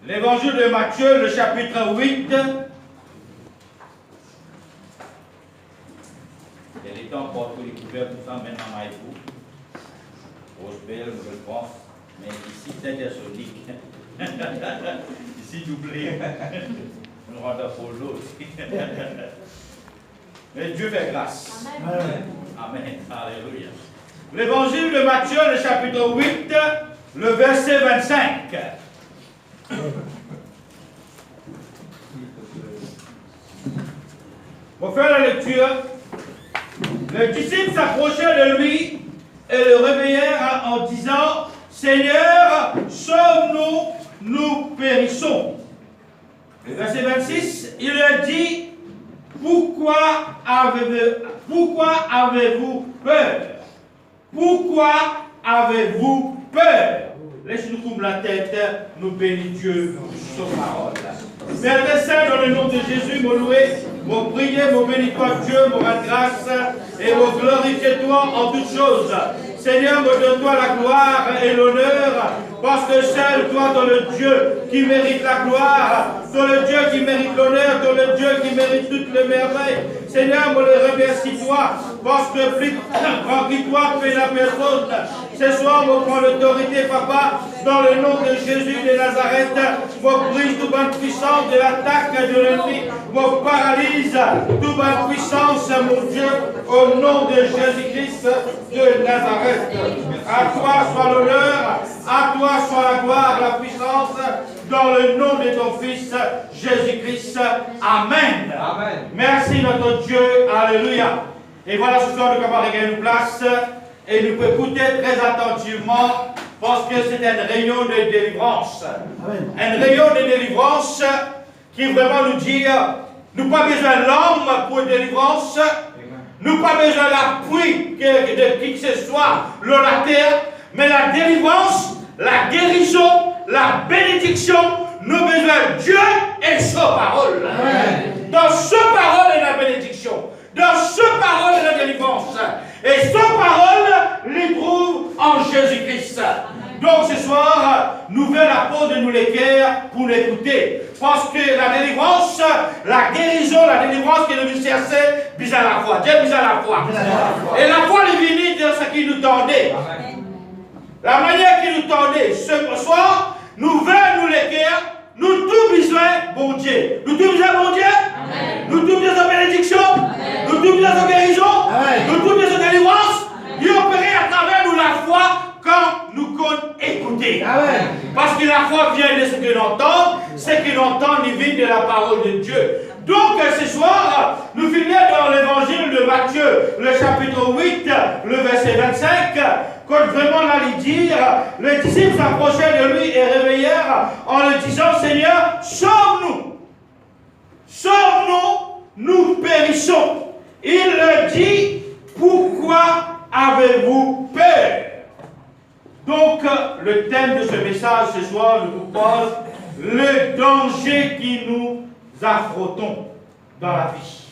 L'évangile de Matthieu, le chapitre 8. Il est temps pour que les couverts tout ça maintenant à vous. Rochebelle, je pense. Mais ici, c'est Thessalonique. Ici, doublé. On rentre pour l'autre aussi. Mais Dieu fait grâce. Amen. Amen. Alléluia. L'évangile de Matthieu, le chapitre 8, le verset 25. Pour faire la lecture, les disciples s'approchaient de lui et le réveillèrent en disant, Seigneur, sauve-nous, nous périssons. Le verset 26, il leur dit, pourquoi avez-vous peur? Pourquoi avez-vous peur? Laisse-nous couvrir la tête, nous bénissons Dieu pour sa parole. Père Saint, dans le nom de Jésus, mon loué, mon prier, mon bénis toi Dieu, mon rendre grâce et mon glorifier toi en toutes choses. Seigneur, me donne-toi la gloire et l'honneur, parce que seul toi, ton le Dieu qui mérite la gloire, ton le Dieu qui mérite l'honneur, ton le Dieu qui mérite toutes les merveilles. Seigneur, me le remercie toi, parce que plus grand que toi, fait la personne. Ce soir, je prends l'autorité, papa, dans le nom de Jésus de Nazareth. Je brise toute bonne puissance de l'attaque de l'ennemi. Je paralyse toute bonne puissance, mon Dieu, au nom de Jésus-Christ de Nazareth. À toi soit l'honneur, à toi soit la gloire, la puissance, dans le nom de ton Fils, Jésus-Christ. Amen. Amen. Merci notre Dieu. Alléluia. Et voilà, ce soir, nous avons regagné une place. Et nous pouvons écouter très attentivement parce que c'est une réunion de délivrance. Une réunion de délivrance qui vraiment nous dit nous n'avons pas besoin de l'homme pour une délivrance. Nous n'avons pas besoin de l'appui de qui que ce soit dans la terre. Mais la délivrance, la guérison, la bénédiction, nous avons besoin de Dieu et sa parole. Amen. Dans sa parole et la bénédiction. Dans sa parole et la délivrance. Et sa parole les trouve en Jésus-Christ. Donc ce soir, nous voulons la peau de nous les cœurs pour l'écouter. Parce que la délivrance, la guérison, la délivrance que nous cherchons, bis à la foi. Dieu bis à la foi. Et la foi est venue de ce qui nous tendait. La manière qui nous tendait. Ce soir, nous voulons nous les cœurs. Nous tout besoin, bon Dieu. Nous tout besoin, bon Dieu. Amen. Nous tout besoin de bénédiction. Amen. Nous tout besoin de guérison. Amen. Nous tout besoin de délivrance. Il opérer à travers nous la foi quand nous comptons écouter. Amen. Parce que la foi vient de ce que l'on entend. Ce que l'on entend vient de la parole de Dieu. Donc ce soir, nous finissons dans l'évangile de Matthieu, le chapitre 8, le verset 25. Quand vraiment on allait dire, les disciples s'approchaient de lui et réveillèrent en lui disant, Seigneur, sauve-nous. Sauve-nous, nous périssons. Il leur dit, pourquoi avez-vous peur? Donc, le thème de ce message ce soir nous propose le danger qui nous affrontons dans la vie.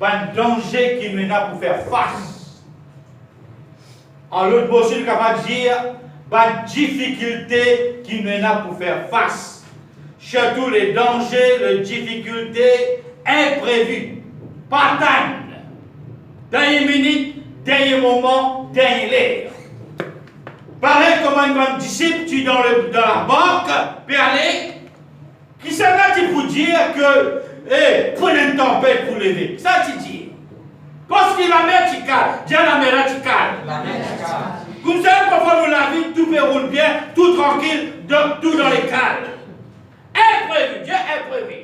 Un danger qui nous a pour faire face. En l'autre mot, je suis capable de dire, une difficulté qui nous a pour faire face. Surtout les dangers, les difficultés imprévues. Pas time. Dernière minute, dernier moment, dernier l'air. Pareil comme un disciple, tu es dans la banque, puis aller, qui s'en a-t-il pour dire que, prenez une tempête pour lever? Ça, tu dis. Parce que la mer tu calme, dis la mer tu calme. Comme ça, parfois nous la vie, tout roule bien, tout tranquille, tout dans les calmes. Imprévu, Dieu imprévu.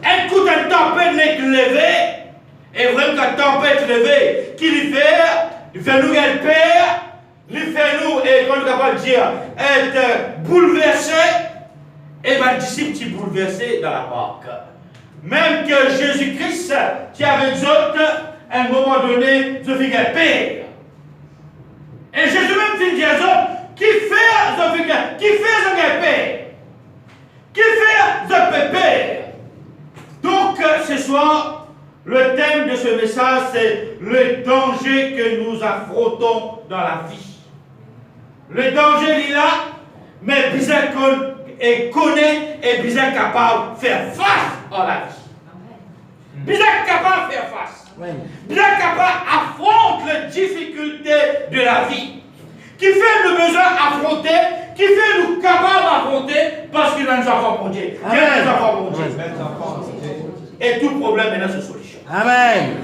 Écoute, une tempête n'est levée, et vraiment qu'une tempête levée, qui lui fait nous être père, lui fait nous, et qu'on est capable de dire, être bouleversé, et bien le disciple qui est bouleversé dans la barque. Même que Jésus-Christ, qui avait dit autres, à un moment donné, je fais un père. Et Jésus même dit aux autres, qui fait ce père? Qui fait ce père? Donc, ce soir, le thème de ce message, c'est le danger que nous affrontons dans la vie. Le danger, il est là, mais bizarre et connaît et bien capable de faire face à la vie. Bien capable de faire face. Bien capable d'affronter les difficultés de la vie. Qui fait le besoin d'affronter, qui fait nous capables d'affronter parce qu'il a nous enfants pour Dieu. Il a nous enfants pour Dieu. Et tout problème est dans sa solution. Amen.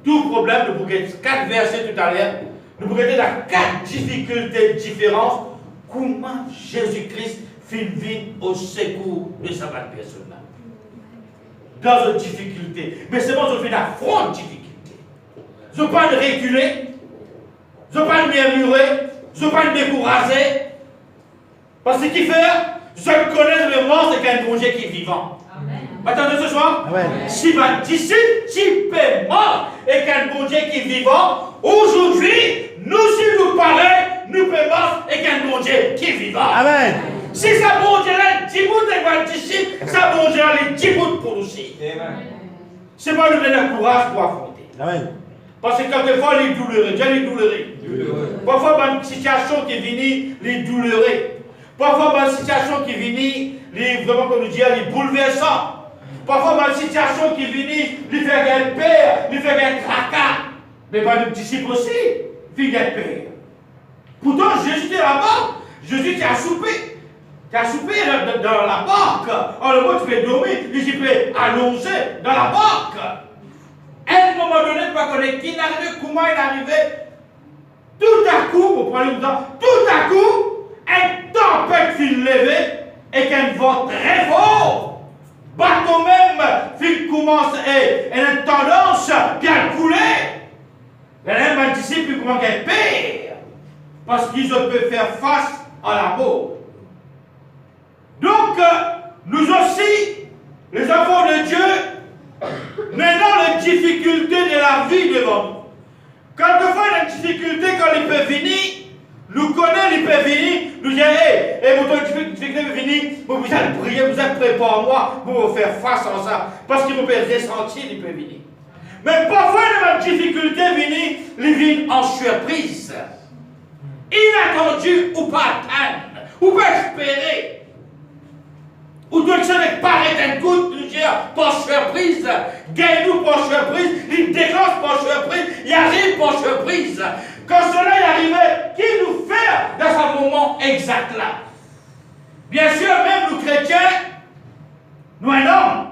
Tout problème, nous pouvons être 4 versets tout à l'heure, nous pouvons être dans 4 difficultés différentes. Comment Jésus-Christ vient au secours de sa personne-là? Dans une difficulté. Mais c'est bon, je fais d'affronter une difficulté. Je ne veux pas reculer. Je ne veux pas murmurer. Je ne veux pas décourager. Parce que ce qui fait, je connais le mort, c'est qu'un projet qui est vivant. Attendez ce soir. Amen. Si ma disciple, si peut mort et qu'un bon Dieu qui est vivant, aujourd'hui, nous, si nous parlons, nous pouvons mort et qu'un bon Dieu qui est vivant. Amen. Si ça bon Dieu là, 10 bouts de ma disciple, ça bon Dieu là, les 10 bouts pour nous aussi. C'est pas nous donner le courage pour affronter. Amen. Parce que quelquefois, les douloureux, Dieu les douloureux. Parfois, dans une situation qui vient, les douloureux. Parfois, dans une situation qui vient, les vraiment, comme nous dit, les bouleversants. Parfois, dans une situation qui vient, lui fait gagner peur, lui fait gagner tracas. Mais pas de disciples aussi, fait gagner peur. Pourtant, Jésus était là-bas. Jésus qui a soupé. Qui a soupé dans la barque. En le mot, tu peux dormir, tu peux allonger dans la barque. À un moment donné, tu ne pas connaître qui est arrivé, comment il est arrivé. Tout à coup, vous prenez le temps, tout à coup, une tempête fut levée et qu'un vent très fort. Bateau même, il commence et une tendance bien couler. Les mêmes disciples commencent à payer parce qu'ils peuvent faire face à la mort. Donc, nous aussi, les enfants de Dieu, maintenant les difficultés de la vie devant nous. Quelquefois, les difficultés, quand ils peuvent venir, nous connaissons, ils peuvent venir, nous disons, hey, votre difficulté peut venir, vous allez prier, vous êtes prêts pour moi, pour faire face à ça. Parce qu'ils peuvent ressentir, ils peuvent venir. Mais parfois, les difficultés viennent, ils viennent en surprise. Inattendu ou pas atteindre, ou pas espérer. Ou donc ça n'est pas un coup de dire par surprise, gagne-nous par surprise, il déclenche par surprise, il arrive par surprise. Quand cela est arrivé, qui nous fait dans ce moment exact là? Bien sûr, même nous chrétiens, nous un homme,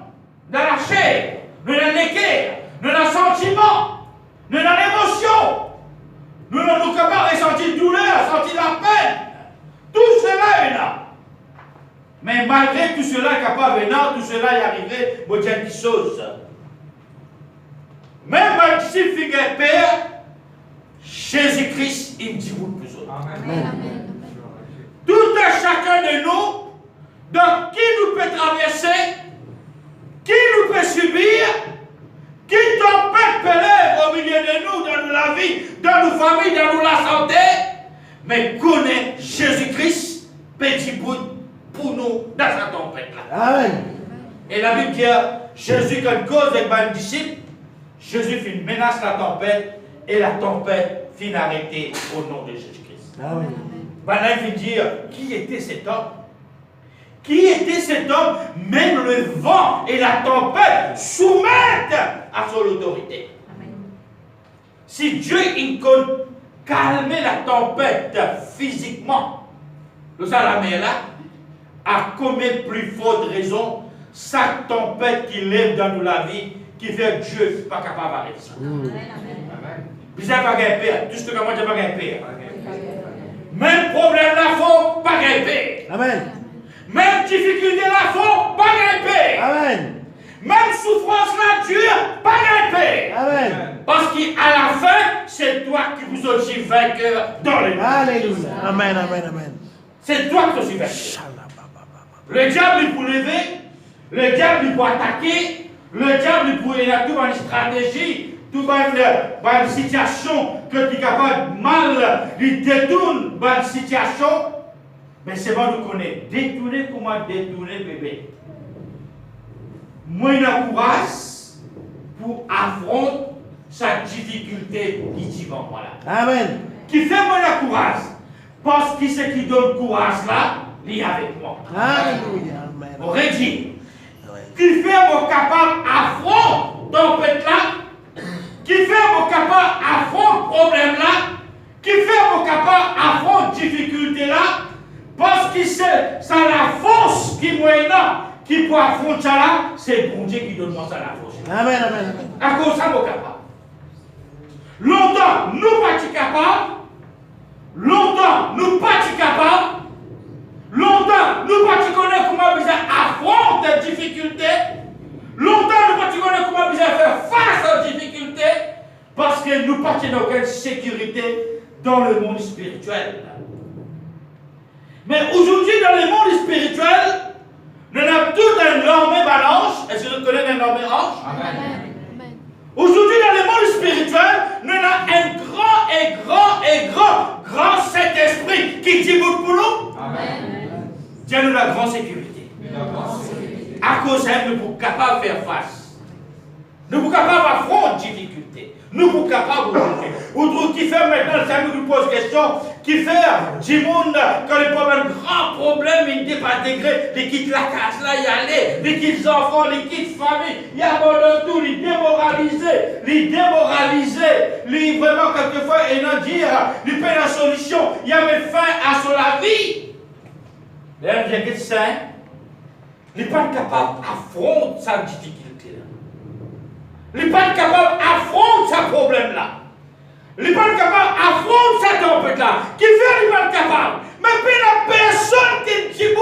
dans la chair, nous dans l'équerre, nous dans le sentiment, nous dans l'émotion, nous sommes capables de sentir douleur, sentir la peine. Tout cela est là. Mais malgré tout cela, capable venant, tout cela est arrivé, moi j'ai une chose. Même si il fait peur, Jésus-Christ, il dit vous plus autres. Amen. Tout à chacun de nous, donc qui nous peut traverser, qui nous peut subir, qui tempête peut l'être au milieu de nous, dans la vie, dans nos familles, dans la santé, mais connaît Jésus-Christ, petit bout pour nous dans sa tempête-là. Amen. Et la Bible dit, Jésus, quand cause avec un disciple, Jésus fit menace la tempête et la tempête fit arrêter au nom de Jésus-Christ. Amen. Maintenant, il fit dire, qui était cet homme? Qui était cet homme? Même le vent et la tempête soumettent à son autorité. Amen. Si Dieu il peut calmer la tempête physiquement, nous allons la mer là, à combien plus forte raison, sa tempête qui lève dans nous la vie, qui fait que Dieu n'est pas capable d'arrêter ça. Vous n'avez pas gagné père, tout ce que moi j'ai pas gagné père. Même problème là, faut pas gagner père. Amen. Même difficulté là, faut pas gagner père. Amen. Même souffrance là, dure, pas gagner père. Amen. Parce qu'à la fin, c'est toi qui vous aussi vainqueur dans les mains. Alléluia. Amen, amen, amen. C'est toi qui aussi vainqueur. Le diable, il peut lever, le diable, il peut attaquer, le diable, il peut avoir toute une stratégie, toute une situation que tu es capable de mal, il détourne une situation. Mais c'est bon, nous connaissons. Détourner, comment détourner, bébé? Moi, il a courage pour affronter sa difficulté divan. Voilà. Amen. Qui fait moi le courage? Parce que ce qui donne courage là, il est avec moi. Alléluia. On dit, qui fait mon capable affront tempête là, qui fait mon capable affront problème là, qui fait mon capable affront difficulté là, parce que c'est ça la force qui moyenne qui peut affronter ça là, c'est bon Dieu qui donne moi ça la force. Amen, amen. À cause de ça, mon capable. Longtemps, nous pas capables. Longtemps, nous pas capables. Longtemps, nous pas connaître comment nous affronter des difficultés. Longtemps, nous pas connaître comment nous faire face aux difficultés. Parce que nous pas dans aucune sécurité dans le monde spirituel. Mais aujourd'hui, dans le monde spirituel, nous avons tout un énorme balance. Est-ce que vous connaissez un énorme hanche? Amen. Aujourd'hui, dans le monde spirituel, nous avons un grand Saint-Esprit qui dit pour nous. Amen. Dieu nous la grande sécurité. À cause de ça, nous sommes capables de faire face. Nous sommes capables d'affronter des difficultés. Nous sommes capables d'aujourd'hui. Autre qui fait maintenant, ça nous pose question, qui fait du monde, quand il y a un grand problème, il ne pas degré, il quitte la case là, il aller, il quitte les enfants, il quitte la famille, il abandonne tout, il démoralise, il vraiment quelquefois, il n'a dire, il fait la solution, il a mis fin à son vie. D'ailleurs, j'ai dit ça, il n'est pas capable d'affronter sa difficulté là. Il n'est pas capable d'affronter ce problème-là. Il n'est pas capable d'affronter cette tempête-là. Qui fait il n'est pas capable. Mais puis la personne qui est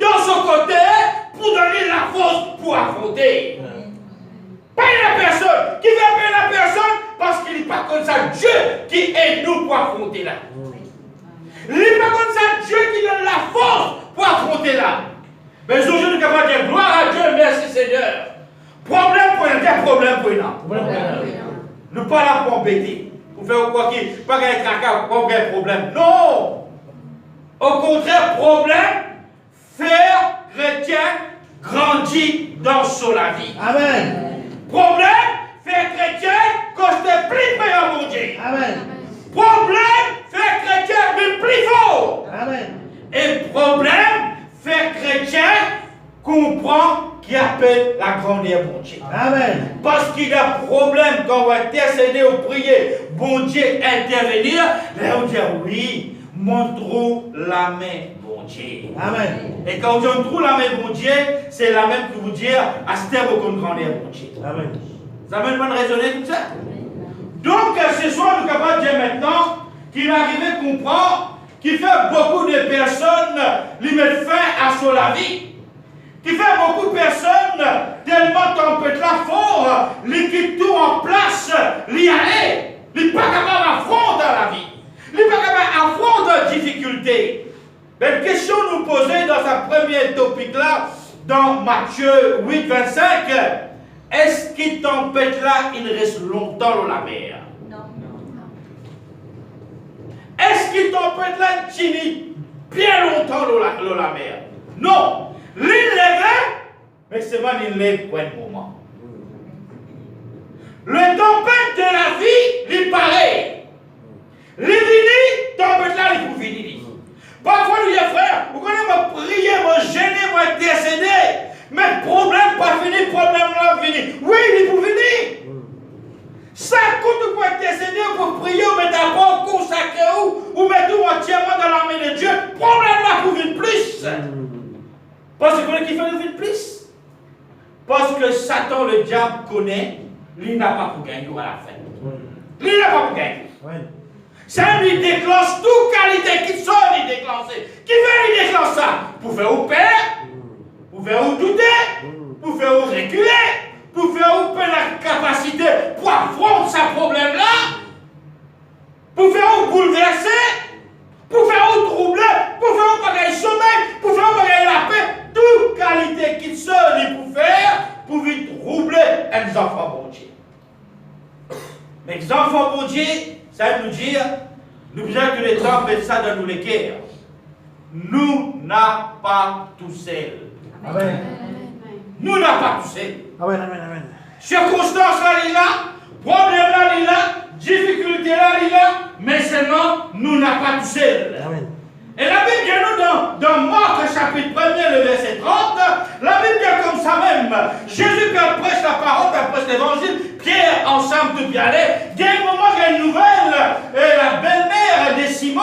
dans son côté pour donner la force pour affronter. Pas la personne. Qui fait payer la personne parce qu'il n'est pas comme ça Dieu qui aide nous pour affronter là. Il n'est pas comme ça Dieu qui donne la force pour affronter là. Mais aujourd'hui, nous sommes capables de dire gloire à Dieu, merci Seigneur. Problème pour un problème pour un. Nous pas là pour embêter. Pour faire quoi qu'il pas gagner caca, pas gagner problème. Non! Au contraire, problème, faire chrétien grandir dans son la vie. Amen. Problème, faire chrétien coste plus meilleur mon Dieu. Amen. Problème, faire chrétien mais plus fort. Amen. Et problème, faire chrétien comprend qui appelle la grandeur bon Dieu. Amen. Parce qu'il y a problème quand on va intercéder ou prier, bon Dieu intervenir, là on dit oui, montre la main bon Dieu. Amen. Et quand on dit on trouve la main bon Dieu, c'est la même que vous dire à ce terme qu'on grandeur bon Dieu. Amen. Ça m'a pas raisonner tout ça? Donc ce soir, nous sommes capables de dire maintenant qu'il arrive à comprendre qu'il fait beaucoup de personnes lui mettre fin à son la vie. Qui fait beaucoup de personnes tellement tempête la fort, les qui tout en place, l'y aller, n'est pas capable d'affronter la vie, n'est pas capable d'affronter les difficultés. Mais une question nous posait dans sa première topic là, dans Matthieu 8, 25, est-ce qu'il tempête là, il reste longtemps dans la mer? Non. Est-ce qu'il tempête là, il finit bien longtemps dans la mer? Non. L'île levait, mais c'est pas l'île lève pour un moment. Le tempête de la vie, il paraît. L'île tempête là, il faut finir. Parfois, nous disons, frère, vous connaissez, me prier, me gêner, m'intercéder. Mais problème pas fini, problème là fini. Oui, il faut finir. Ça coûte pour intercéder, pour prier, ou mettre d'abord consacré ou mettre tout entièrement dans la main de Dieu. Problème là pour venir plus. Parce que vous voulez qu'il fait le plus? Parce que Satan, le diable, connaît, lui n'a pas pour gagner à la fin. Lui n'a pas pour gagner. Ça lui déclenche toute qualité qui sont lui déclencher. Qui veut lui déclencher ça? Pour faire vous perdre, pour faire vous douter, pour faire vous reculer, pour faire vous perdre la capacité pour affronter ce problème-là, pour faire vous bouleverser, pour faire vous troubler, pour faire vous pas gagner sommeil, pour faire vous gagner la paix. Toute qualité qu'il soit pour faire, pour vite troubler les enfants bon Dieu. Mais les enfants bon Dieu, ça veut nous dire, nous besoin que les temps mettent ça dans nos cœurs. Nous n'avons pas tout seul. Amen. Nous n'avons pas tout seul. Amen, amen, amen. Circonstance là, il est là, problème là, il est là, difficulté là, il est là, mais seulement nous n'avons pas tout seul. Amen. Et la Bible dit nous dans Marc chapitre 1er, le verset 30, la Bible dit comme ça même. Jésus quand prêche la parole, quand prêche l'évangile, Pierre ensemble tout bien aller. Il y a un moment, il y a une nouvelle, et la belle-mère de Simon,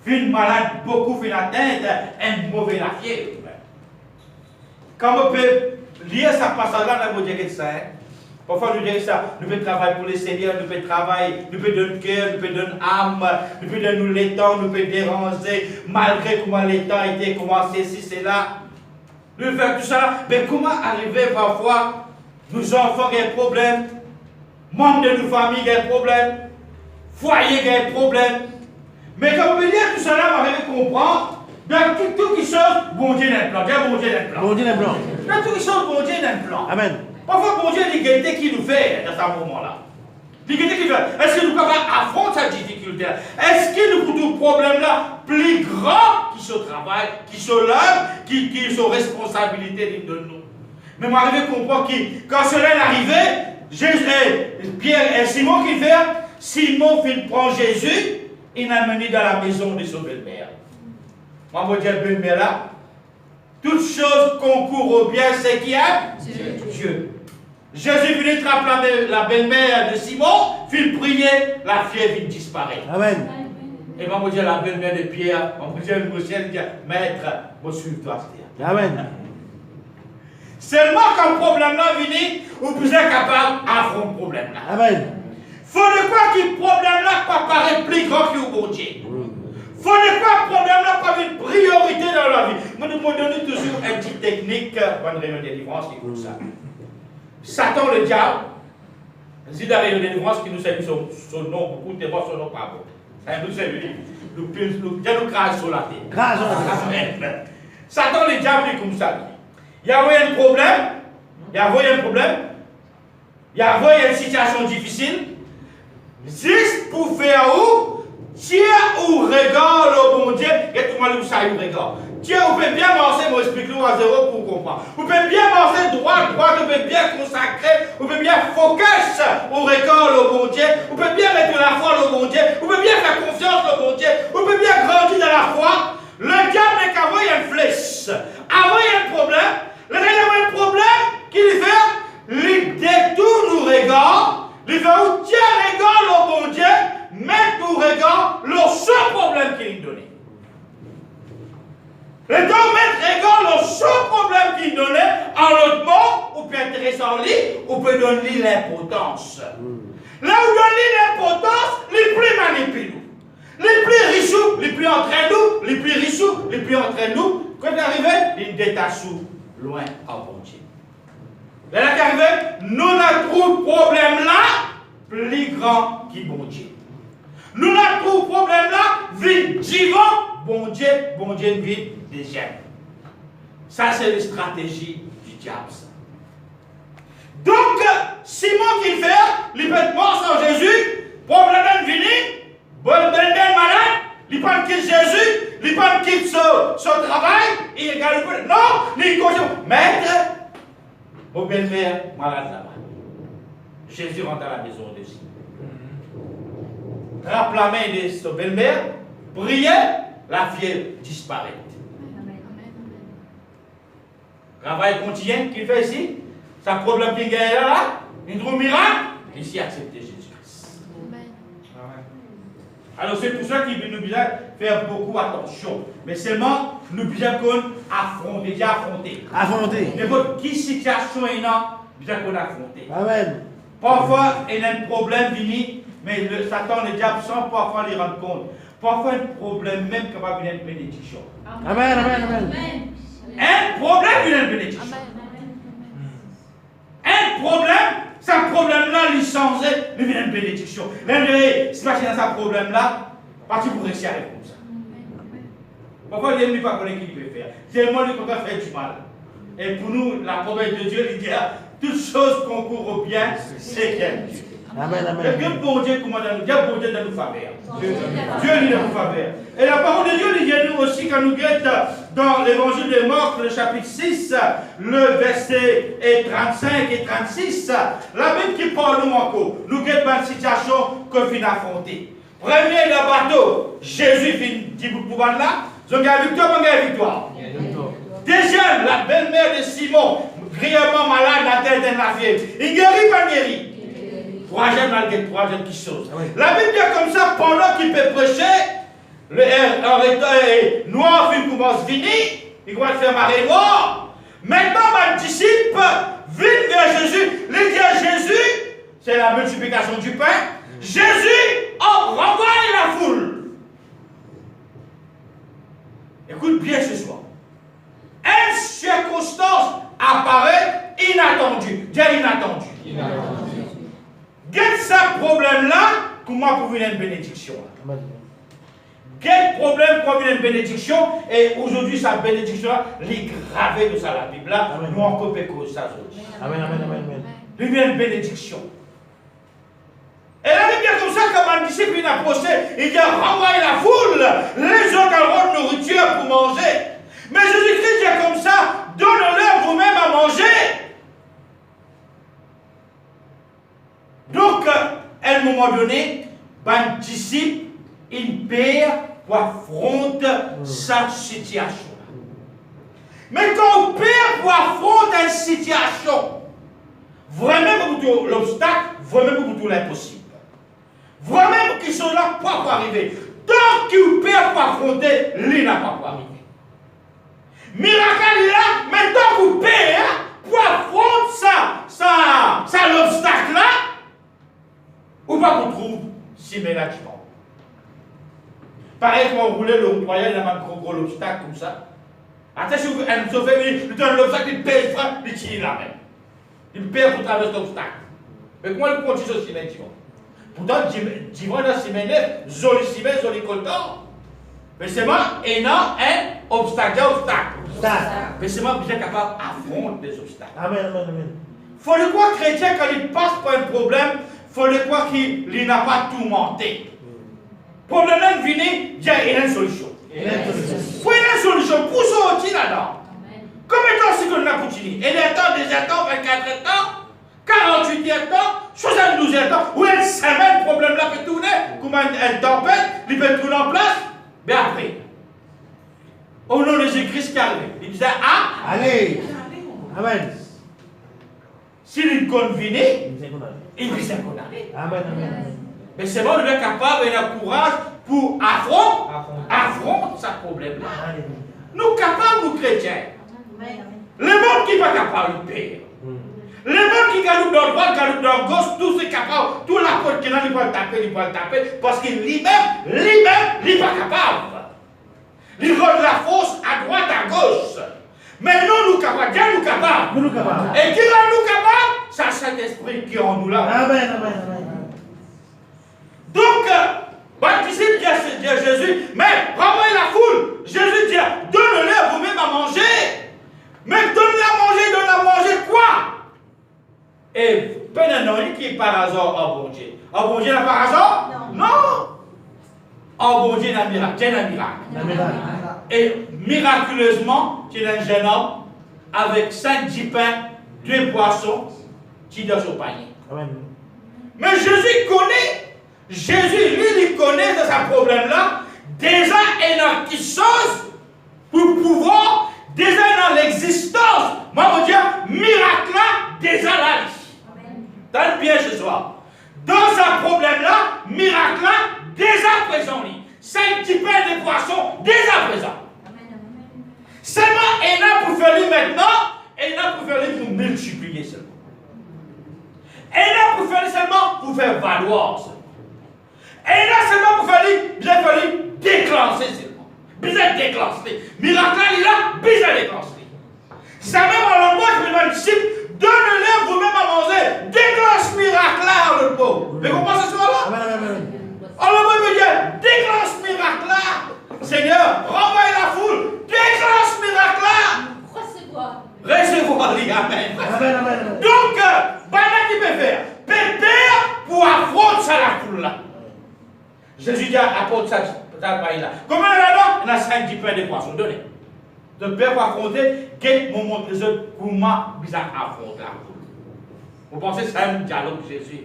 une malade, beaucoup fait atteinte, un mauvais la fièvre. Quand on peut lire ce passage-là, on peut dire que ça. Parfois, nous disons ça, nous pouvons travailler pour le Seigneur, nous pouvons travailler, nous pouvons donner cœur, nous pouvons donner âme, nous pouvons donner le temps, nous pouvons déranger, malgré comment le temps était, comment ceci, c'est là. Nous pouvons faire tout ça, mais comment arriver parfois, nos enfants ont des problèmes, membres de nos familles ont des problèmes, foyer ont des problèmes. Mais quand on veut dire tout ça, on va comprendre, dans tout qui chose, bon Dieu n'a un plan. Bon Dieu n'a un plan. Bon Dieu n'a un plan. Dans tout qui chose, bon Dieu n'a un plan. Amen. Parfois, bon Dieu, l'égalité qu'il nous fait dans ce moment-là. L'égalité qu'il fait. Est-ce que nous pouvons affronter cette difficulté? Est-ce que nous avons des problèmes-là plus grands qui sont travail, qui sont l'œuvre, qui sont responsabilités de nous? Mais moi, je comprends que quand cela est arrivé, Pierre et Simon qui fait, Simon prend Jésus, il l'a mené dans la maison de son belle-mère. Moi, je dis à la belle-mère là, toute chose concourt au bien, c'est qui est Dieu. Jésus venait trapper la belle-mère de Simon, fit prier, la fièvre disparaît. Amen. Et moi, je dis à la belle-mère de Pierre, je dis au ciel, maître, je suis toi. Amen. Seulement quand le problème-là vient, vous êtes capable d'affronter le problème-là. Amen. Faut de quoi que le problème-là paraît plus grand que le bon Dieu. Faut de quoi le problème-là pas une priorité dans la vie. Moi, nous donnons toujours une petite technique pour une réunion de délivrance qui est comme ça. Satan, le diable, c'est la réunion de délivrance qui nous sert son nom, beaucoup de fois son nom pas bon. Ça nous sert, nous crase sur la terre. Grâce à Dieu. Satan, le diable, est comme ça. Il y a un problème, il y a un problème, il y a une situation difficile, juste pour faire où? Tiens ou regarde le bon Dieu, et tout le monde ça y regarde. Tiens, vous pouvez bien marcher, moi explique-le à zéro pour comprendre. Vous pouvez bien marcher droit, vous pouvez bien consacrer, vous pouvez bien focus au regard le bon Dieu, vous pouvez bien mettre la foi au bon Dieu, vous pouvez bien faire confiance au bon Dieu, vous pouvez bien grandir dans la foi. Le diable n'est qu'avant il y a une flèche. Avant il y a un problème. Le diable a un problème qu'il fait, il détourne nos regards, il fait où tiens regard le bon Dieu, met nos regards le seul problème qu'il nous donne. Le diable met regard le seul problème qu'il nous donne, en l'autre mot, on peut intéresser en lui, on peut donner l'importance. Là où donne l'importance, les plus manipulent. Les plus riches, les plus entraînent nous, les plus riches, les plus entraînent nous. Quand il arrive, ils détachent loin à bon Dieu. Là, il arrive, nous avons un problème là, plus grand que bon Dieu. Nous avons un problème là, vite divin, bon Dieu vite déjà. Ça, c'est la stratégie du diable. Donc, Simon qui fait, il peut mort sans Jésus, problème venu. Bonne malade, il prend quitte Jésus, il prend quitte son travail, il regarde le peu. Non, il continue. Maître, mon belle-mère malade là-bas. Jésus rentre à la maison de Simon. Rappe la main de son belle-mère, priez, la fièvre disparaît. Travail continue qu'il fait ici, sa problème qui gagne là, il trouve miracle, ici accepter Jésus. Alors c'est pour ça qu'il nous besoin faire beaucoup attention. Mais seulement, nous besoin qu'on affronte, déjà affronter. Affronter. N'importe quelle situation est là, besoin qu'on affronte. Amen. Parfois, il y a un problème venu, mais le Satan, le diable, sans parfois les rendre compte. Parfois, un problème même capable de venir une bénédiction. Amen, amen, amen. Un problème vient une bénédiction. Un problème, ce problème-là, il changeait, il vient une bénédiction. C'est pas dans ce problème-là, parti pour réussir à répondre comme ça. Pourquoi l'ennemi pas connaît qui peut faire? C'est moi qui peut faire du mal. Et pour nous, la promesse de Dieu, il dit toutes choses concourent au bien, c'est qu'elle Dieu. Amen, amen. Dieu bon Dieu commande à nous, Dieu bon Dieu de nous faveur. Dieu lui de nous faveur. Et la parole de Dieu nous dit nous aussi quand nous guette dans l'évangile de Marc, le chapitre 6, le verset 35 et 36, la Bible qui parle nous encore, nous guette dans une situation que nous affronter. Premier le bateau, Jésus dit pour pouvoir là, ils ont gagné victoire. Deuxième, la belle-mère de Simon, grièvement malade, la tête d'un navire. Il guérit, pas guéri. Troisième, troisième qui chose. La Bible dit comme ça, pendant qu'il peut prêcher, le noir commence à finir, il commence à faire marée noire. Maintenant, ma disciple vient vers Jésus, il dit à Jésus, c'est la multiplication du pain. Jésus renvoie la foule. Écoute bien ce soir. Une circonstance apparaît inattendue. Dis inattendu. Quel ce problème-là, comment pour une bénédiction? Quel problème pour une bénédiction? Et aujourd'hui, sa bénédiction-là, est gravée de ça, la Bible là. Nous en copions ça. Amen, amen, amen. Lui vient une bénédiction. Et la Bible dit comme ça, comme un disciple, il a approché, il dit renvoyer la foule, les autres ont de nourriture pour manger. Mais Jésus-Christ dit comme ça, donnez-leur vous-même à manger. Donc, à un moment donné, un disciple, il perd pour affronter sa situation. Mais quand on perd pour affronter une situation, vraiment pour l'obstacle, vraiment pour l'impossible. Vraiment qu'ils sont là pour arriver. Tant qu'ils perdent pour affronter, lui n'a pas pour arriver. Miracle est là, mais tant qu'ils perdent pour affronter ça l'obstacle là, ou pas qu'on trouve si ménagement. Pareil, quand on roulait le royal, il y a un gros obstacle comme ça. Attention, un sauveur, il donne l'obstacle, il pèse, il tire la main. Il perd pour traverser l'obstacle. Mais comment il continue aussi maintenant? Pourtant, Divan a si ménagé, joli si ménagé, joli content. Mais c'est moi, et non, un obstacle. Mais c'est moi bien capable d'affronter des obstacles. Amen, amen, amen. Faut le croire chrétien, quand il passe par un problème, faut le croire qu'il n'a pas tout monté. Pour le même venir, il y a une solution. Il faut une solution pour sortir là-dedans. Combien de temps c'est qu'on a continué? Et les temps, 2 temps, 24 temps, 48 temps, 72 temps, ou une semaine, problème là peut tourner, comme une tempête, il peut tourner en place, mais après, au nom de Jésus-Christ qui arrive, il disait, ah, Allez. Amen. s'il convenait, il disait qu'on allait. Amen, amen. Mais c'est bon, il est capable et il a le courage pour affronter ce problème-là. Nous capables, nous chrétiens. Le monde qui n'est pas capable de payer. Le monde qui gagne dans droite, gagne dans gauche, tout c'est capable. Tout la porte qui n'a pas le taper, parce qu'il lui-même, n'est pas capable. Il donne la force à droite, à gauche. Mais nous capables, Dieu nous capable. Et qui rend nous capables? C'est le Saint-Esprit qui est en nous là. Amen, amen, amen. Donc, baptisé dit à Jésus, mais renvoyez la foule. Jésus dit, donnez-leur vous-même à manger. Mais donnez-leur à manger quoi? Et Pénénoï qui est par hasard en bon Dieu. En bon Dieu n'a par hasard? Non. En bon Dieu n'a miracle. C'est un miracle. Et miraculeusement, tu es un jeune homme avec 5-10 pains, 2 poissons, qui dans son panier. Amen. Mais Jésus connaît. Jésus, lui, il connaît de ce problème-là, déjà une petite chose pour pouvoir, déjà dans l'existence, moi, je veux dire, miracle-là, déjà là. T'as bien ce soir. Dans ce problème-là, miracle-là, déjà présent. 5 petits pains de poissons, déjà présent. Seulement, il a pour faire lui maintenant, et il a pour faire lui pour multiplier seulement. Et il a pour faire lui seulement pour faire valoir seulement. Et là, seulement pour faire bien fallu déclencher seulement. Bien déclencher. Miracle, il a bien déclenché. Ça même en le mot que le disciple, donnez-leur vous-même à manger. Déclenche miracle là en le mot. Mais vous pensez ce soir-là? Amen, amen, amen. En le mot, il veut dire, déclenche miracle là. Seigneur, renvoie la foule. Déclenche miracle là. Recevoir les amen. Amen, amen. Donc, voilà qui peut faire. Pépère pour affronter ça la foule là. Jésus dit apporte ça paille-là. Combien il y en a là? Il y en a 5-10 pains de poissons. Donnez. De père pour affronter, quel moment les autres, comment ils affrontent la foule. Vous pensez que c'est un dialogue de Jésus?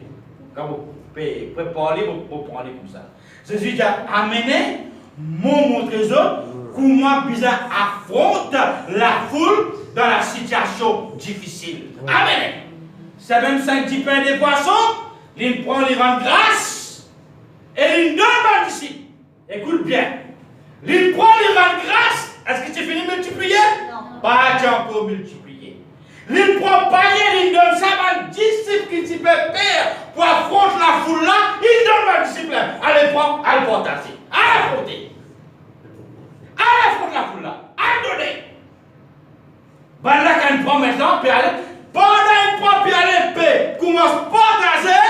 Quand vous préparez, vous parlez comme ça. Jésus a amené mon trésor, comment bizarre affronte la foule dans la situation difficile. Amen. C'est même 5 petits pains des poissons, il prend, il rend grâce et il donne à disciple. Écoute bien. Il prend, il rend grâce. Est-ce que tu finis de multiplier? Non. Pas tu as encore multiplié. Il prend païen, il donne ça à un disciple qui t'y peut père pour affronter la foule là. Il donne à un disciple. Allez, prends, allez, porter. Allez, affronter. Allez, affronter la foule là. Allez, donner. Ben là, quand il prend maintenant, puis allez. Pendant qu'il prend, puis allez, paix. Commence à partager.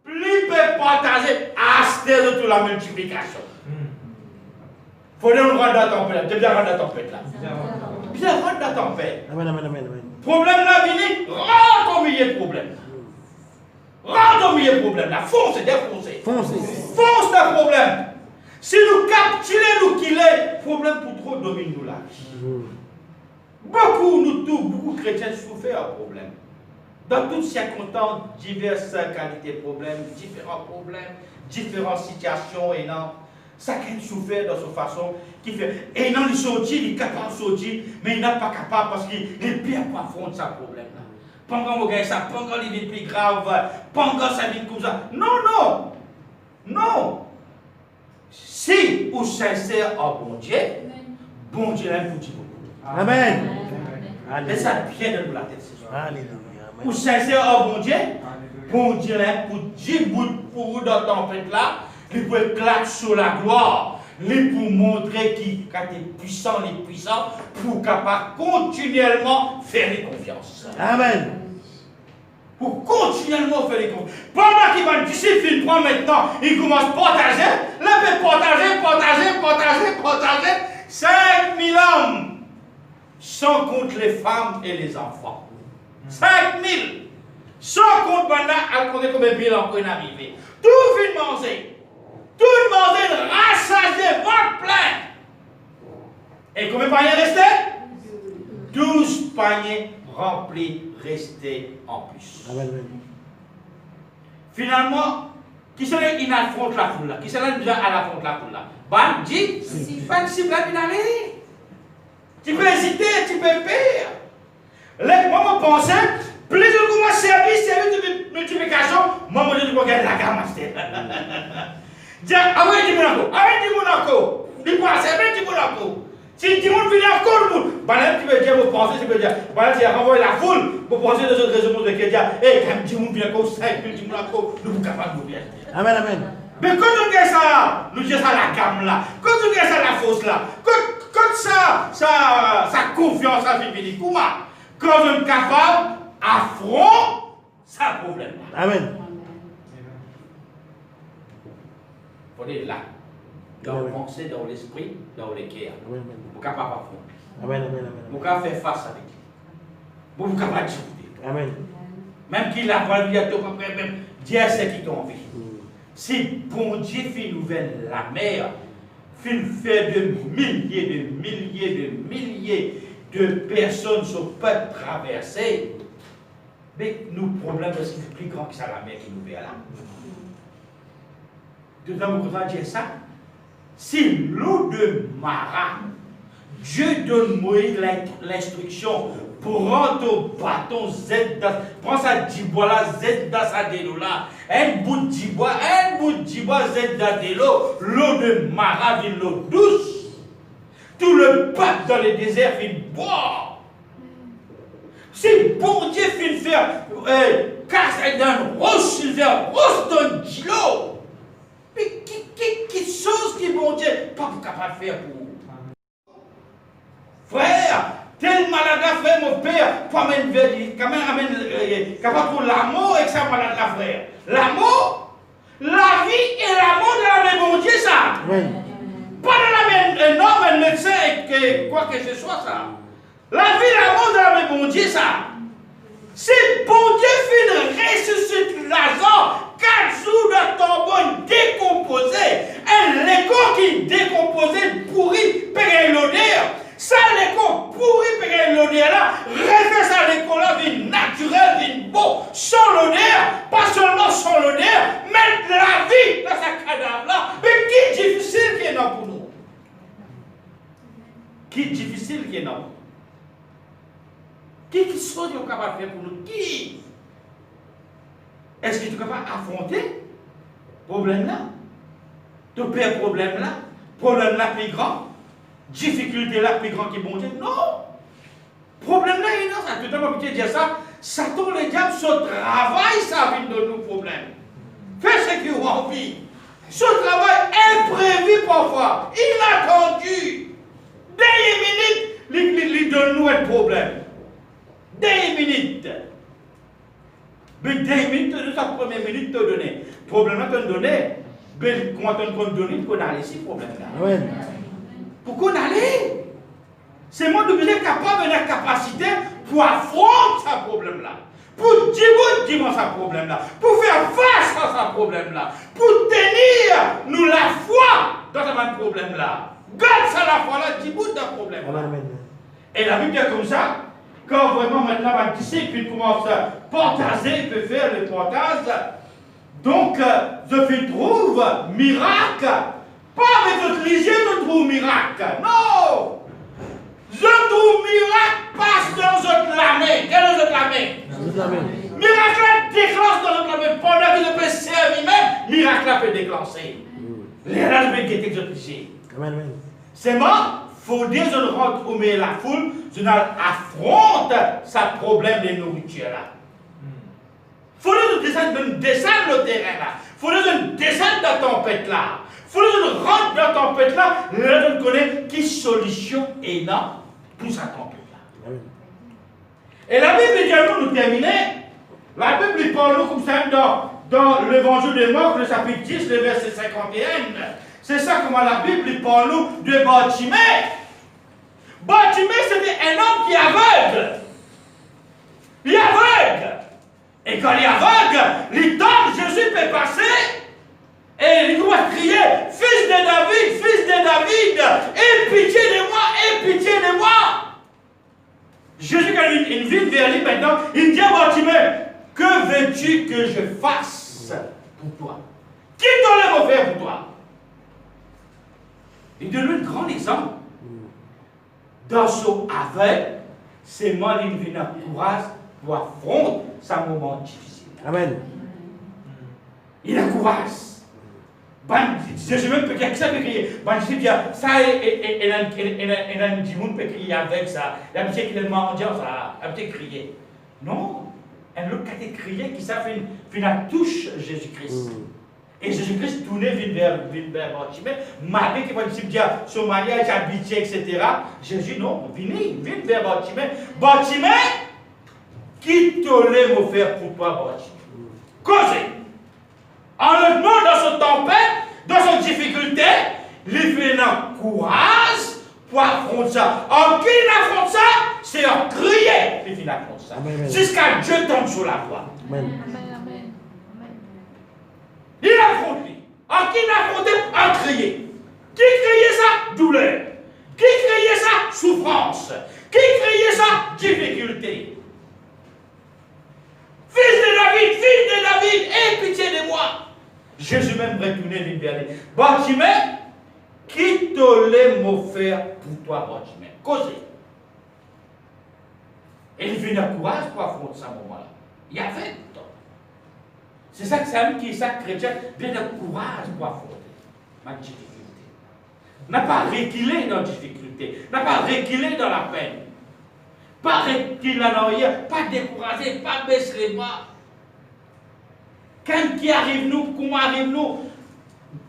Plus il peut partager. Acheter de toute la multiplication. Il faut nous rendre la tempête. Tu bien rendre la tempête là. Bien rendre la tempête. Amen, amen, amen. Problème là, vini, rends ton millier de problème. Rends ton millier de problème là. Fonce, défoncer. Fonce le problème. Si nous capturons, nous killer, problème pour trop dominer nous là. Beaucoup, nous tous, beaucoup de chrétiens souffrent un problème. Dans toutes circonstances, diverses qualités de problèmes, différents problèmes, différentes situations et non. Chacun souffre dans sa façon qui fait. Et non, il sortit, il est capable de sortir, mais il n'est pas capable parce qu'il est bien pour affronter ce problème-là. Pendant que ça, pendant qu'il est plus grave, pendant ça vient comme ça. Non, non. Non. Si vous sincère en bon Dieu l'aime pour dire beaucoup. Amen. Laissez ça bien dans la tête. Alléluia. Vous sincère en bon Dieu l'aime pour dire pour vous dans la tempête là. Il peut éclater sur la gloire, il pour montrer qu'il est puissant, les puissants, pour capable continuellement faire les confiances. Amen. Pour continuellement faire les confiances. Pendant qu'il va disciple, il prend maintenant, il commence à partager, là il peut partager. 5000 hommes, sans compte les femmes et les enfants. 5000. Sans compte maintenant, à compter combien de bilan pour y arriver. Tout vient manger. Tout le monde rassasié, ventre plein. Et combien de paniers restés? 12 paniers remplis restés en plus. Amen. Finalement, qui serait qui affronte la foule là? Qui serait déjà à l'affronte la foule là? Ban dit, pas de cible à aller. Tu peux hésiter, tu peux perdre. Là, moi, je pensais, plus de commence service de multiplication, moi, je dis, regarde la gamme, dis, avec du Monaco, il passe avec du Monaco. Si du monde vient encore, tu peux dire, vous pensez, tu peux dire, tu as renvoyé la foule, vous pensez des autres raisons de dire, et quand du monde vient encore, 5 000 du Monaco, nous sommes capables de bien. Amen, amen. Mais quand on regarde ça, nous disons ça la gamme là, quand on regarde ça la fausse là, quand ça confiance à Bibi, comment? Quand on est capable d'affronter ça problème là. Amen. On est là, dans le pensée, dans l'esprit, dans le cœur. Vous êtes capable d'affronter. Amen, amen, Vous êtes capable de faire face avec lui. Vous êtes capable de discuter. Amen. Même qu'il a pas dit à toi, même Dieu sait qui t'en envie. Si bon Dieu fait ouvrir la mer, fait faire de milliers de personnes sur peuvent traverser, mais nous problème parce qu'il est plus grand que ça la mer qui nous vient là. Tout le monde va dire ça. Si l'eau de Mara, Dieu donne Moïse l'instruction pour rendre au bâton Z, prends ça d'Ibois là, Z dans sa délo là, un bout d'Ibois, Z dans délo, l'eau de Mara vient l'eau douce. Tout le peuple dans le désert vient boire. Si bon Dieu fait faire casse dans roche, il fait roche dans l'eau. Mais quelle chose qui bon Dieu pas capable de faire pour vous? Frère, tel malade là, frère, mon père, quand même, capable pour l'amour et que ça malade là, frère. L'amour, la vie et l'amour de la même bon Dieu, ça. Amen. Pas de la même norme, un médecin et quoi que ce soit, ça. La vie et l'amour de la même bon Dieu, ça. Si bon Dieu fait ressusciter Lazare, 4 jours de tombeau décomposé, un léco qui décomposé, pourri, paye l'odeur. Ça, l'écho pourri, paye l'odeur là, refait ça, l'écho là, vie naturelle, vie beau, sans l'odeur, pas seulement sans l'odeur, mais la vie dans sa cadavre là, là pour nous. Qui est difficile qui est là. Qui sont capables de faire pour nous? Qui? Est-ce que tu es capable d'affronter le problème là? Tu perds le problème là? Problème là plus grand? Difficulté là plus grand que bon Dieu? Non! Problème là, il y a ça. Tout le monde peut dire ça. Satan, le diable, se travaille, ça vient de nos problèmes. Fais ce qu'il a envie. Ce travail imprévu parfois, inattendu. Dès une minute, il donne nous un problème. Dès une minute. Mais dès une minute, de sa première minute, te donner. Problème là, te donner. Mais comment te donner pour aller ici, problème là? Amen. Pour qu'on allait. C'est moi qui suis capable de la capacité pour affronter ce problème-là. Pour dire ce problème-là. Pour faire face à ce problème-là. Pour tenir nous la foi dans ce problème-là. Garde ça la foi-là, dis-moi dans ce problème-là. Et la Bible est comme ça. Quand vraiment maintenant ma disciple commence à partager, il peut faire le partage. Donc, je trouve miracle. Pas avec notre léger, je trouve miracle. Non! Je trouve miracle passe dans notre lamé. Quelle est notre lamé? Miracle déclenche dans notre lamé. Pendant que je peux servir même, miracle peut déclencher. Les rêves me guetter que je touche. C'est moi, il faut dire que je rentre au milieu de la foule, je affronte ce problème de nourriture là. Il faut que je descende le terrain là. Il faut que je descende dans la tempête là. Il faut que je rentre dans la tempête là. Là, je connais quelle solution est là pour sa tempête là. Et la Bible également nous terminer. La Bible parle comme ça dans l'évangile de Marc, le chapitre 10, le verset 51. C'est ça comment la Bible parle de Bartimée. Bartimée, c'était un homme qui est aveugle. Il est aveugle. Et quand il est aveugle, il donne Jésus peut passer. Et il doit crier, fils de David, aie pitié de moi, aie pitié de moi. Jésus, quand il vient vers lui maintenant, il dit à Bartimée, que veux-tu que je fasse pour toi? Qui t'enlève me faire pour toi? Il donne un grand exemple. Dans son aveugle, c'est moi qui viens de courage pour affronter ce moment difficile. Amen. Il a courage. Je même peux crier, ça peut crier. Je dis, ça, il a un petit monde peut crier avec ça. La petite qui est mendiant, ça, la petite crier. Non, un autre qui a crié, qui ça fait une touche Jésus-Christ. Et Jésus-Christ tournait vers Bartimée. Malgré qu'il va dire, son mariage habité, etc. Jésus, non, venez vers Bartimée. Bartimée, qui te me faire pour toi, Bartimée? Causez. Enlève-nous dans son tempête, dans son difficulté, il fait un courage pour affronter ça. En qui il affronte ça? C'est en crier qu'il affronte ça. Jusqu'à Dieu tombe sur la voie. Amen. Il affronte lui. En qui il affronte? En crier. Qui criait ça? Douleur. Qui criait ça? Souffrance. Qui criait ça? Difficulté. Fils de David, aie pitié de moi. Jésus même retourné vers lui. Bartimée, qui te l'a m'offert pour toi, Bartimée? Causez. Et il vient de courage pour affronter ce moment-là. Il y avait le temps. C'est ça que c'est un qui est ça, chrétien, vient de courage pour affronter ma difficulté. N'a pas reculé dans la difficulté, n'a pas reculé dans la peine. Pas reculer en arrière, pas décourager, pas baisser les bras. Quand qui arrive nous, comment arrive nous?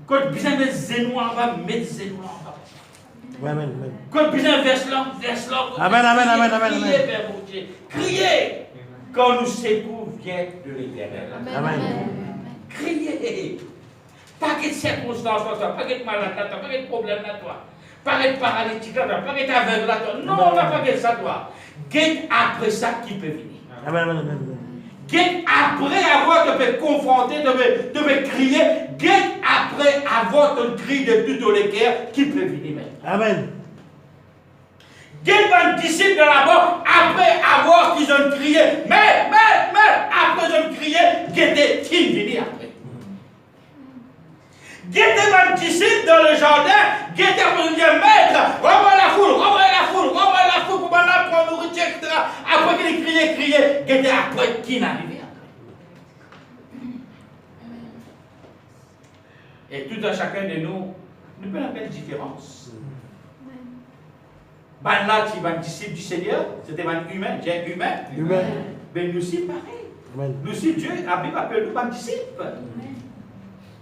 Quand besoin de zénou en bas, mettre zénou en bas. Amen. Quand besoin verse là. Amen. Criez vers mon Dieu. Criez. Quand nous secours vient de l'Éternel. Amen. Criez. Pas de circonstances à toi, pas de malade à toi, pas de problème à toi. Pas de paralytique à toi, pas de aveugle à toi. Non, on n'a pas de ça à toi. Guette après ça qui peut venir. Amen. Guette après avoir te fait confronter, te fait crier. Guette après avoir ton cri de tout le cœur qui peut venir. Amen. Guette un disciple de là-bas après avoir qu'ils ont crié. Mais, après ils ont crié, guette qui venir après. Guettez votre disciple dans le jardin, guettez pour dire maître, renvoie la foule, pour m'en prendre nourriture, etc. Après qu'il criait, guettez après qui n'arrive. Et tout à chacun de nous, nous pouvons faire une différence. Ben là, tu es un disciple du Seigneur, c'était un humain, j'ai humain. Mais nous aussi, pareil. Nous aussi, Dieu, la Bible appelle nous un disciple.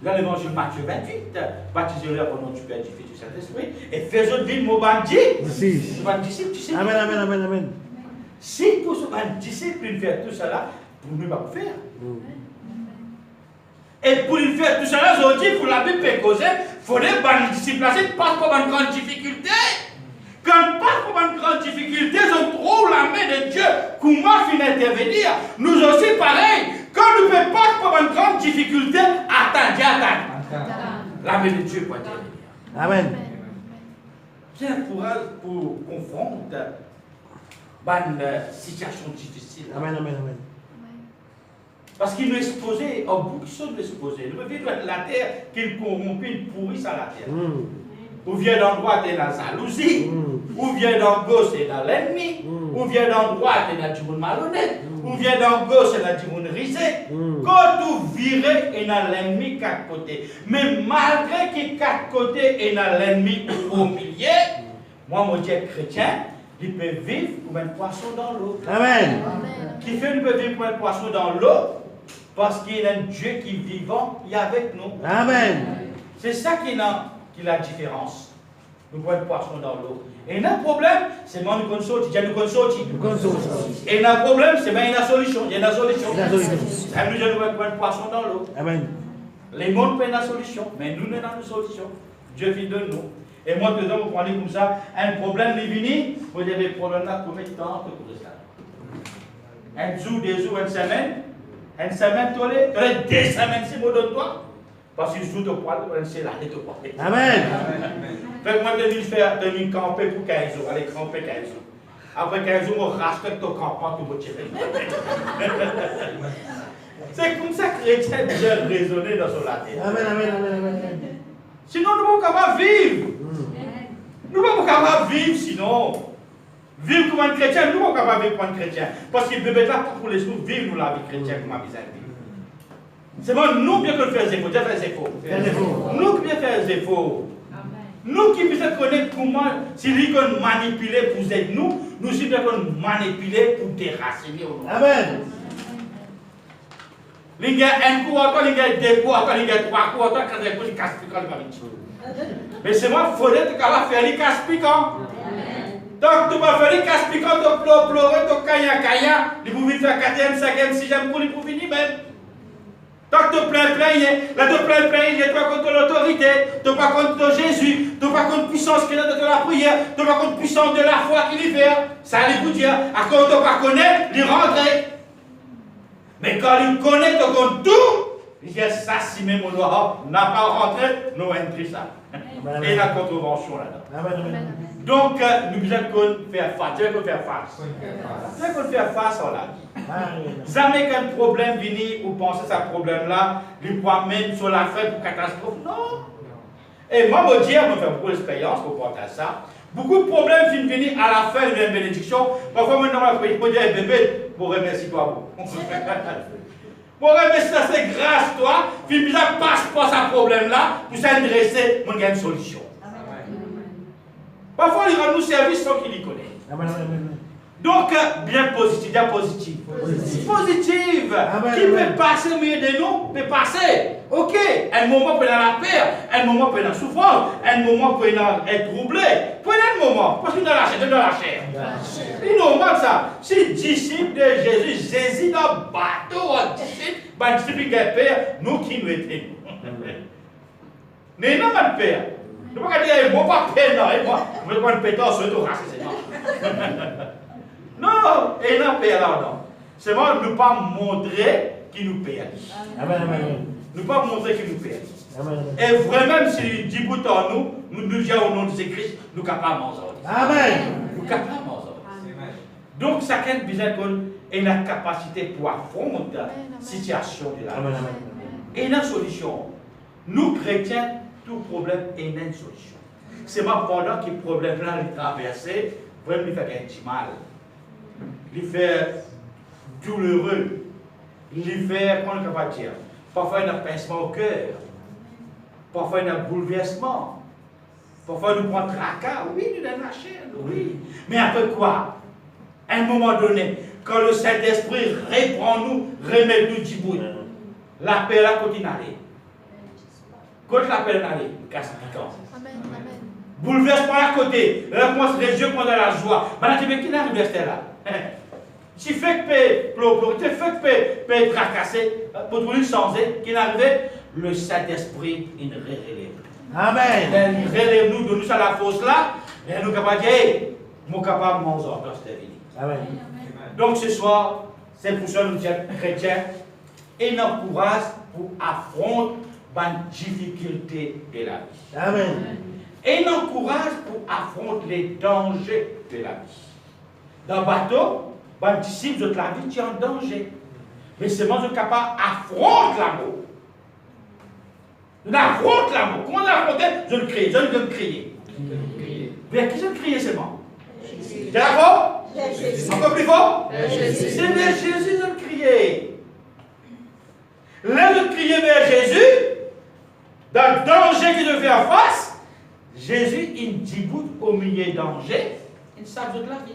Dans l'évangile Matthieu 28, baptisez-leur au nom du Père, du Fils et du Saint-Esprit, et faisons vivre mon bandit. C'est un disciple du Seigneur. Amen. Si pour un disciple, il fait tout cela, pour nous, il va faire. Et pour lui faire tout cela, aujourd'hui, pour la Bible peut causer, il faudrait que les disciples passent par une grande difficulté. Quand on passe par une grande difficulté, on trouve la main de Dieu. Comment finir intervenir? Nous aussi, pareil. Quand nous ne passons pas par une grande difficulté, attendez. La main de Dieu peut intervenir. Amen. Bien courage pour confronter une situation difficile. Amen. Parce qu'il nous exposait, en beaucoup de choses nous exposait. Nous vivons la terre qu'il corrompt, il pourrit à la terre. Ou vient d'endroit, tu es dans la jalousie. Ou vient d'en gauche, tu es dans l'ennemi. Ou vient d'en droite, tu es dans du monde malhonnête. Ou vient d'en gauche, tu es dans du monde risé. Quand tu vires, tu es dans l'ennemi quatre côtés. Mais malgré que quatre côtés est dans l'ennemi au milieu, moi, mon Dieu chrétien, il peut vivre comme un poisson dans l'eau. Amen. Qui fait qu'il peut vivre comme un poisson dans l'eau? Parce qu'il y a un Dieu qui est vivant, il est avec nous. Amen. C'est ça qui est la différence. Nous voyons le poisson dans l'eau. Et il y a un problème, c'est moi nous consultons. Il y a nous consultons. Et il y a un problème, c'est moi il y a une solution. Il y a une solution. Et nous voyons le poisson dans l'eau. Amen. Les mondes prennent la solution, mais nous n'avons pas de solution. Dieu vit de nous. Et moi, tout le temps, vous prenez comme ça, un problème est venu, vous avez des problèmes là, combien de temps pour ça? Un jour, deux jours, une semaine, tu as des semaines, si vous donne-toi. Parce que je joue de poil, c'est l'année de poil. Amen. Fait que moi, je vais camper pour 15 jours, aller camper 15 jours. Après 15 jours, on respecte ton campement, tout votre tirer. C'est comme ça que les chrétiens doivent raisonner dans son latin. Amen. Sinon, nous ne pouvons pas vivre. Nous ne pouvons pas vivre sinon. Vivre comme un chrétien, nous ne pouvons pas vivre comme un chrétien. Parce qu'il peut être là pour les nous vivre la vie chrétienne comme un vie. C'est bon, nous bien que nous faisons des efforts. Nous qui bien faire des efforts. Nous qui bien connaître comment, si lui qu'on manipuler pour aider nous, nous aussi bien qu'on manipuler pour déraciner. Amen. Il y a un coup, il y a deux coups, il y a trois coups, quand il y a des casse-piquants. Mais c'est moi, il faudrait que tu faire les casse-piquants. Donc, tu vas faire les casse-piquants, tu vas pleurer, tu vas caïa, tu vas faire 4e, 5e, 6e pour les finir même. Donc, tu plains, là, tu plains, tu pas contre l'autorité, tu pas contre Jésus, tu pas contre puissance qui est dans la prière, tu pas contre puissance de la foi qui libère. Ça allait vous dire, à quand tu pas connaît, il rentre. Mais quand il connaît tout, il dit ça, si même on n'a pas rentré, nous entrons ça. Et la contravention là-dedans. Donc, nous devons faire face. Nous devons faire face. Nous devons faire face à la vie. Jamais qu'un problème vient ou penser à ce problème-là, il peut même sur la fin pour catastrophe. Non. Et moi, je dis, je fais beaucoup d'expérience pour porter ça. Beaucoup de problèmes viennent venir à la fin de la bénédiction. Parfois, maintenant, je peux dire, bébé, pour remercier toi. Pour remercier, c'est grâce à toi. Puis, ça passe par ce problème-là pour s'adresser, on a une solution. Parfois, il rend nous service sans qu'il y connaît. Donc, bien positive, positive. Qui peut passer au milieu de nous, peut passer. Ok, un moment peut être dans la paix, un moment peut être dans la souffrance, un moment peut être troublé. Prenez un moment, parce qu'il est dans la chair. C'est normal ça. Si disciple de Jésus, Jésus dans le bateau, disciple qui est père, nous qui nous étions. Mais non, pas de père. Nous ne pouvons pas dire, moi, pas père, non, et moi, je vais prendre pétard sur le dos, c'est non. Non, et non, père, non. C'est moi ne pas montrer qui nous paye. Ne pas montrer qui nous paye. Et vraiment, si dit bout en nous, nous disons au nom de Christ, nous sommes capables de manger. Amen. Nous sommes capables de manger. Donc, chacun besoin ait la capacité pour affronter la situation de la vie. Et la solution. Nous, chrétiens, tout problème est une solution. C'est pas pendant que le problème-là est traversé, vraiment, il fait un petit mal. Il fait douloureux. Il fait, comment on va dire, parfois il y a un pincement au cœur. Parfois il y a un bouleversement. Parfois nous prend tracas. Oui, nous avons la chair, oui. Mais après quoi? À un moment donné, quand le Saint-Esprit reprend nous, remet nous du bout, l'appel à continuer à aller. Quand l'appel à aller, casse piquant. Amen, amen. Bouleversement à côté, réponse les yeux pendant la joie. Maintenant, tu veux qu'il arrive là? Si fait que tu fais que peut tracasser, pour tout changer, qu'il arrive, le Saint-Esprit, il relève. Amen. Il relève nous, donne nous à la fosse là, et nous capables de dire, nous capable de manger dans cette vie. Amen. Donc ce soir, c'est pour ça que nous sommes chrétiens, et nous courage pour affronter les difficultés de la vie. Amen. Et nous courage pour affronter les dangers de la vie. Dans le bateau, les disciples de la vie sont en danger. Mais seulement nous sommes capables d'affronter l'amour. Nous affrontons l'amour. Comment on affronte? Je le crie, je le crier. Mais qui je le crier seulement? C'est d'accord? Encore plus fort? C'est vers Jésus de le crier. Là de crier vers Jésus, dans le danger qu'il devait faire face, Jésus, il dit au milieu de danger, il sauve de la vie.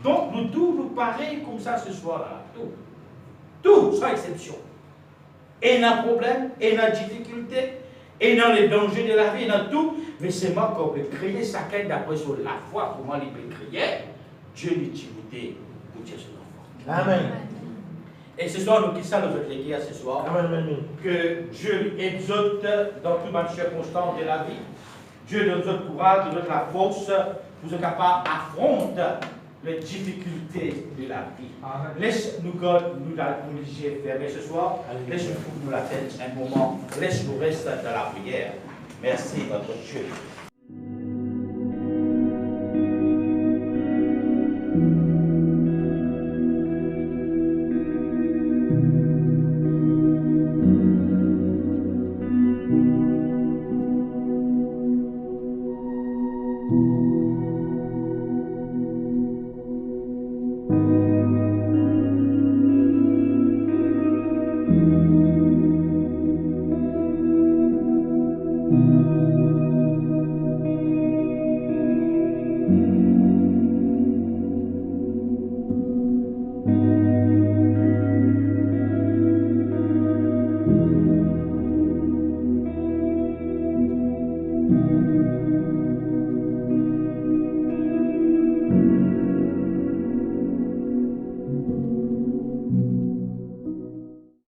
Donc, nous tous, nous pareils comme ça ce soir-là. Tout. Tout, sans exception. Et dans le problème, et dans la difficulté, et dans les dangers de la vie, et dans tout. Mais c'est moi qu'on peut crier chacun d'après sur la foi, comment il peut crier. Dieu l'utilité pour Dieu son enfant. Amen. Et ce soir, nous quittons ça, nous autres les ce soir. Amen. Que Dieu lui exauce dans toutes les circonstances de la vie. Dieu nous donne le courage, nous donne la force pour être capable d'affronter les difficultés de la vie. Laisse-nous, God, nous la obligés fermer ce soir. Laisse-nous nous la tête un moment. Laisse-nous rester dans la prière. Merci, notre Dieu.